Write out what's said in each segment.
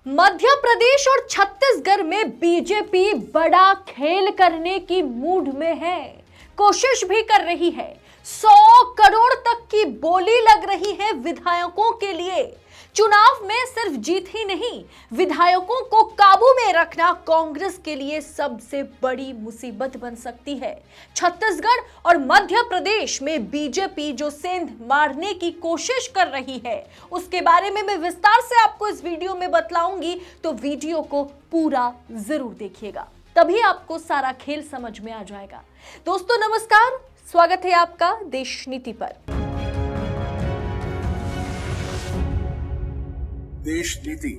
मध्य प्रदेश और छत्तीसगढ़ में बीजेपी बड़ा खेल करने की मूड में है, कोशिश भी कर रही है। 100 करोड़ तक की बोली लग रही है विधायकों के लिए। चुनाव में सिर्फ जीत ही नहीं, विधायकों को काबू में रखना कांग्रेस के लिए सबसे बड़ी मुसीबत बन सकती है। छत्तीसगढ़ और मध्य प्रदेश में बीजेपी जो सेंध मारने की कोशिश कर रही है, उसके बारे में मैं विस्तार से आपको इस वीडियो में बतलाऊंगी, तो वीडियो को पूरा जरूर देखिएगा, तभी आपको सारा खेल समझ में आ जाएगा। दोस्तों नमस्कार, स्वागत है आपका देश नीति पर। देश नीति,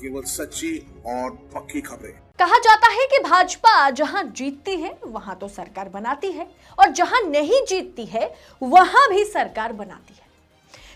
केवल सच्ची और पक्की खबरें। कहा जाता है कि भाजपा जहां जीतती है वहां तो सरकार बनाती है, और जहां नहीं जीतती है वहां भी सरकार बनाती है।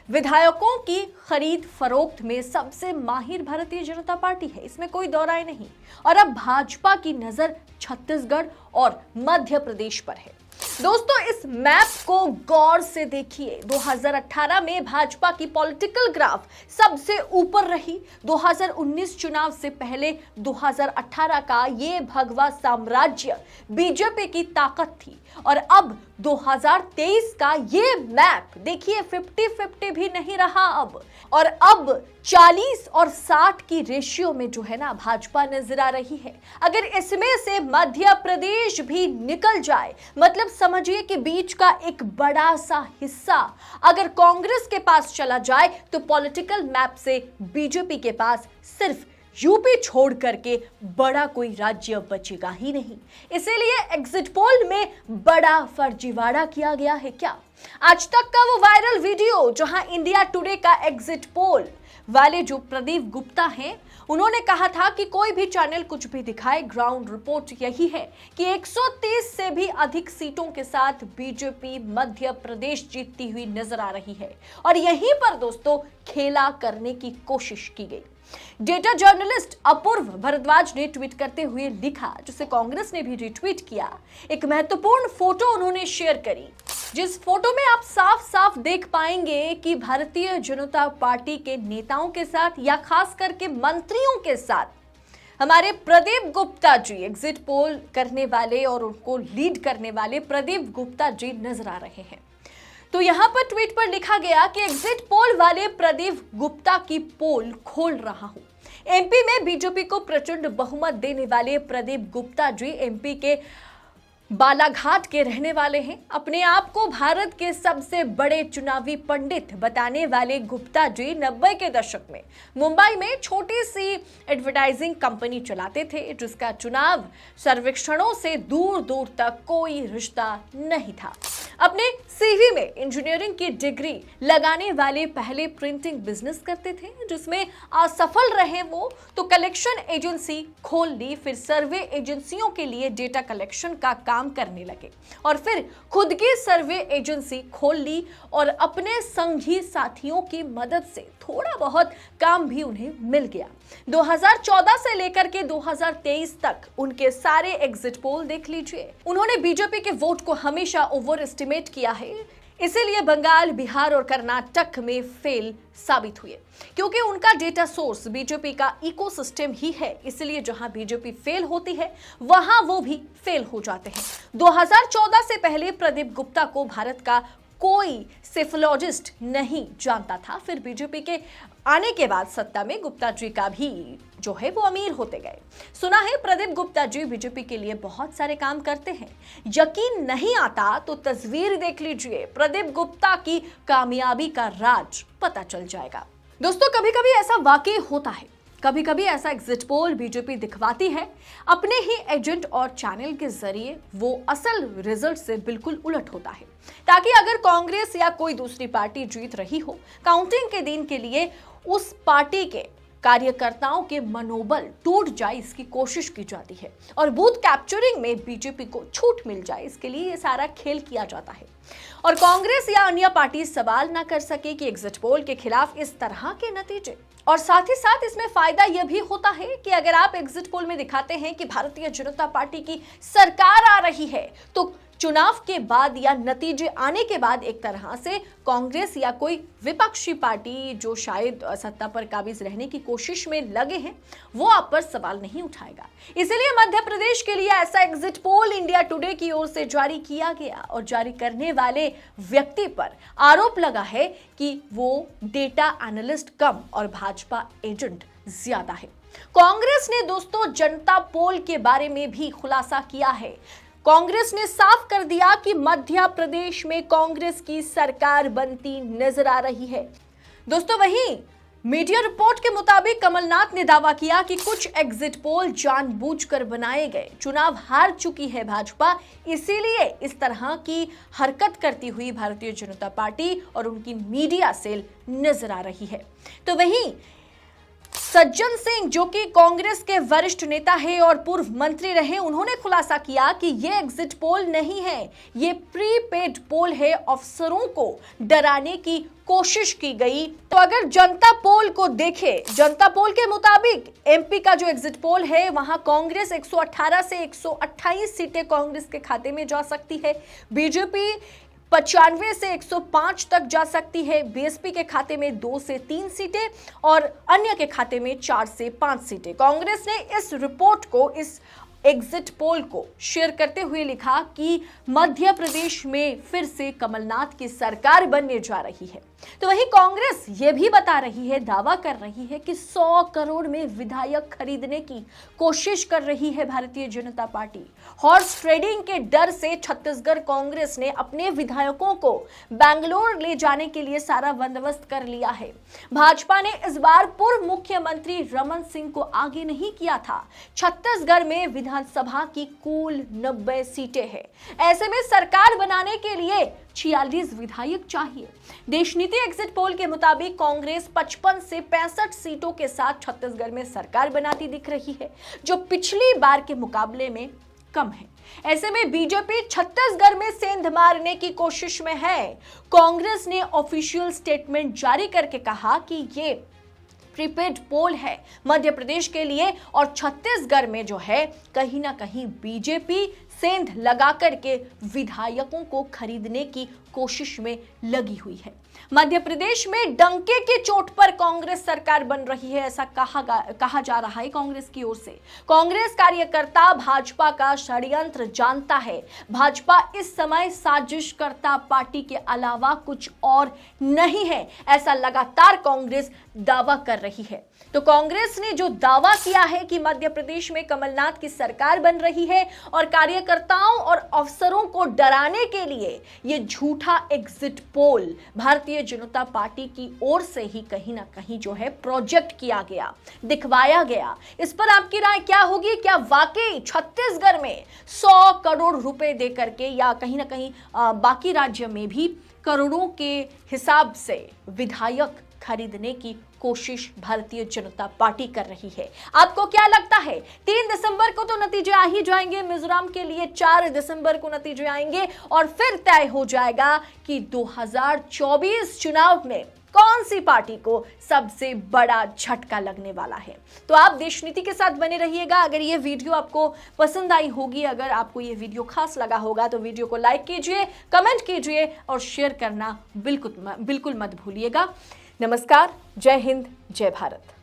विधायकों की खरीद फरोख्त में सबसे माहिर भारतीय जनता पार्टी है, इसमें कोई दो राय नहीं। और अब भाजपा की नजर छत्तीसगढ़ और मध्य प्रदेश पर है। दोस्तों इस मैप को गौर से देखिए। 2018 में भाजपा की पॉलिटिकल ग्राफ सबसे ऊपर रही। 2019 चुनाव से पहले 2018 का ये भगवा साम्राज्य बीजेपी की ताकत थी, और अब 2023 का ये मैप देखिए 50-50 भी नहीं रहा अब। और अब 40 और 60 की रेशियो में जो है ना भाजपा नजर आ रही है। अगर इसमें से मध्य प्रदेश भी निकल जाए, मतलब समझिए कि बीच का एक बड़ा सा हिस्सा अगर कांग्रेस के पास चला जाए, तो पॉलिटिकल मैप से बीजेपी के पास सिर्फ यूपी छोड़ करके बड़ा कोई राज्य बचेगा ही नहीं। इसीलिए एग्जिट पोल में बड़ा फर्जीवाड़ा किया गया है क्या? आज तक का वो वायरल वीडियो जहां इंडिया टुडे का एग्जिट पोल वाले जो प्रदीप गुप्ता हैं, उन्होंने कहा था कि कोई भी चैनल कुछ भी दिखाए, ग्राउंड रिपोर्ट यही है कि 130 से भी अधिक सीटों के साथ बीजेपी मध्य प्रदेश जीतती हुई नजर आ रही है। और यहीं पर दोस्तों खेला करने की कोशिश की गई। डेटा जर्नलिस्ट अपूर्व भारद्वाज ने ट्वीट करते हुए लिखा, जिसे कांग्रेस ने भी रिट्वीट किया। एक महत्वपूर्ण फोटो उन्होंने शेयर करी, जिस फोटो में आप साफ साफ देख पाएंगे कि भारतीय जनता पार्टी के नेताओं के साथ या खास करके मंत्रियों के साथ हमारे प्रदीप गुप्ता जी, एग्जिट पोल करने वाले और उनको लीड करने वाले प्रदीप गुप्ता जी नजर आ रहे हैं। तो यहां पर ट्वीट पर लिखा गया कि एग्जिट पोल वाले प्रदीप गुप्ता की पोल खोल रहा हूं। एमपी में बीजेपी को प्रचंड बहुमत देने वाले प्रदीप गुप्ता जी एमपी के बालाघाट के रहने वाले हैं। अपने आप को भारत के सबसे बड़े चुनावी पंडित बताने वाले गुप्ता जी 90 के दशक में मुंबई में छोटी सी एडवर्टाइजिंग कंपनी चलाते थे, जिसका चुनाव सर्वेक्षणों से दूर दूर तक कोई रिश्ता नहीं था। अपने सीवी में इंजीनियरिंग की डिग्री लगाने वाले पहले प्रिंटिंग बिजनेस करते थे, जिसमें असफल रहे वो तो कलेक्शन एजेंसी खोल ली। फिर सर्वे एजेंसियों के लिए डेटा कलेक्शन का काम करने लगे, और फिर खुद की सर्वे एजेंसी खोल ली, और अपने संगी साथियों की मदद से थोड़ा बहुत काम भी उन्हें मिल गया। 2014 से लेकर के 2023 तक उनके सारे एग्जिट पोल देख लीजिए। उन्होंने बीजेपी के वोट को हमेशा ओवर एस्टिमेट किया है, इसीलिए बंगाल, बिहार और कर्नाटक में फेल साबित हुए। क्योंकि उनका डेटा सोर्स बीजेपी का इकोसिस्टम ही है, इसलिए जहां बीजेपी फेल होती है वहां वो भी फेल हो जाते हैं। 2014 से पहले प्रदीप गुप्ता को भारत का कोई सेफोलॉजिस्ट नहीं जानता था। फिर बीजेपी के आने के बाद सत्ता में गुप्ता जी का भी जो है वो अमीर होते गए। सुना है प्रदीप गुप्ता जी बीजेपी के लिए बहुत सारे काम करते हैं। यकीन नहीं आता तो तस्वीर देख लीजिए, प्रदीप गुप्ता की कामयाबी का राज पता चल जाएगा। दोस्तों कभी कभी ऐसा वाकई होता है, कभी कभी ऐसा एग्जिट पोल बीजेपी दिखवाती है अपने ही एजेंट और चैनल के जरिए, वो असल रिजल्ट से बिल्कुल उलट होता है, ताकि अगर कांग्रेस या कोई दूसरी पार्टी जीत रही हो, काउंटिंग के दिन के लिए उस पार्टी के कार्यकर्ताओं के मनोबल टूट जाए, इसकी कोशिश की जाती है, और बूथ कैप्चरिंग में बीजेपी को छूट मिल जाए, इसके लिए ये सारा खेल किया जाता है। और कांग्रेस या अन्य पार्टी सवाल ना कर सके कि एग्जिट पोल के खिलाफ इस तरह के नतीजे। और साथ ही साथ इसमें फायदा यह भी होता है कि अगर आप एग्जिट पोल में दिखाते हैं कि भारतीय जनता पार्टी की सरकार आ रही है, तो चुनाव के बाद या नतीजे आने के बाद एक तरह से कांग्रेस या कोई विपक्षी पार्टी जो शायद सत्ता पर काबिज रहने की कोशिश में लगे हैं वो आप पर सवाल नहीं उठाएगा। इसलिए मध्य प्रदेश के लिए ऐसा एग्जिट पोल इंडिया टुडे की ओर से जारी किया गया और जारी करने वाले व्यक्ति पर आरोप लगा है कि वो डेटा एनालिस्ट कम और भाजपा एजेंट ज्यादा है। कांग्रेस ने दोस्तों जनता पोल के बारे में भी खुलासा किया है। कांग्रेस ने साफ कर दिया कि मध्य प्रदेश में कांग्रेस की सरकार बनती नजर आ रही है। दोस्तों वहीं मीडिया रिपोर्ट के मुताबिक कमलनाथ ने दावा किया कि कुछ एग्जिट पोल जानबूझकर बनाए गए। चुनाव हार चुकी है भाजपा, इसीलिए इस तरह की हरकत करती हुई भारतीय जनता पार्टी और उनकी मीडिया सेल नजर आ रही है। तो वहीं सज्जन सिंह जो कि कांग्रेस के वरिष्ठ नेता है और पूर्व मंत्री रहे, उन्होंने खुलासा किया कि ये एग्जिट पोल नहीं है, ये प्रीपेड पोल है। अफसरों को डराने की कोशिश की गई। तो अगर जनता पोल को देखें, जनता पोल के मुताबिक एमपी का जो एग्जिट पोल है वहां कांग्रेस 118 से 128 सीटें कांग्रेस के खाते में जा सकती है, बीजेपी 95 से 105 तक जा सकती है, बीएसपी के खाते में 2 से 3 सीटें और अन्य के खाते में 4 से 5 सीटें। कांग्रेस ने इस रिपोर्ट को, इस एग्जिट पोल को शेयर करते हुए लिखा कि मध्य प्रदेश में फिर से कमलनाथ की सरकार बनने जा रही है। तो वहीं कांग्रेस ये भी बता रही है, दावा कर रही है कि 100 करोड़ में विधायक खरीदने की कोशिश कर रही है Bharatiya Janata party. Horse trading के डर से छत्तीसगढ़ कांग्रेस ने अपने विधायकों को बेंगलोर ले जाने के लिए सारा बंदोबस्त कर लिया है। भाजपा ने इस बार पूर्व मुख्यमंत्री रमन सिंह को आगे नहीं किया था। छत्तीसगढ़ में विधानसभा की कुल 90 सीटें हैं। ऐसे में सरकार बनाने के लिए 46 विधायक चाहिए। देश नीति एग्जिट पोल के मुताबिक कांग्रेस 55 से 65 सीटों के साथ छत्तीसगढ़ में सरकार बनाती दिख रही है, जो पिछली बार के मुकाबले में कम है। ऐसे में बीजेपी छत्तीसगढ़ में सेंध मारने की कोशिश में है। कांग्रेस ने ऑफिशियल स्टेटमेंट जारी करके कहा कि ये प्रीपेड पोल है मध्य प्रदेश के लिए और छत्तीसगढ़ में जो है कहीं ना कहीं बीजेपी सेंध लगा करके विधायकों को खरीदने की कोशिश में लगी हुई है। मध्य प्रदेश में डंके की चोट पर कांग्रेस सरकार बन रही है, ऐसा कहा जा रहा है कांग्रेस की ओर से। कांग्रेस कार्यकर्ता भाजपा का षड्यंत्र जानता है। भाजपा इस समय साजिशकर्ता पार्टी के अलावा कुछ और नहीं है, ऐसा लगातार कांग्रेस दावा कर रही है। तो कांग्रेस ने जो दावा किया है कि मध्य प्रदेश में कमलनाथ की सरकार बन रही है और कार्यकर्ताओं और अफसरों को डराने के लिए ये झूठा exit poll Bharatiya Janata party की ओर से ही कहीं ना कहीं जो है प्रोजेक्ट किया गया, दिखवाया गया। इस पर आपकी राय क्या होगी? क्या वाकई छत्तीसगढ़ में 100 करोड़ रुपए दे करके या कहीं ना कहीं बाकी राज्य में भी करोड़ों के हिसाब से विधायक खरीदने की कोशिश भारतीय जनता पार्टी कर रही है? आपको क्या लगता है? 3 दिसंबर को तो नतीजे आ ही जाएंगे, मिजोरम के लिए 4 दिसंबर को नतीजे आएंगे और फिर तय हो जाएगा कि 2024 चुनाव में कौन सी पार्टी को सबसे बड़ा झटका लगने वाला है। तो आप देश नीति के साथ बने रहिएगा। अगर ये वीडियो आपको पसंद आई होगी, अगर आपको ये वीडियो खास लगा होगा तो वीडियो को लाइक कीजिए, कमेंट कीजिए और शेयर करना बिल्कुल मत भूलिएगा। नमस्कार, जय हिंद, जय भारत।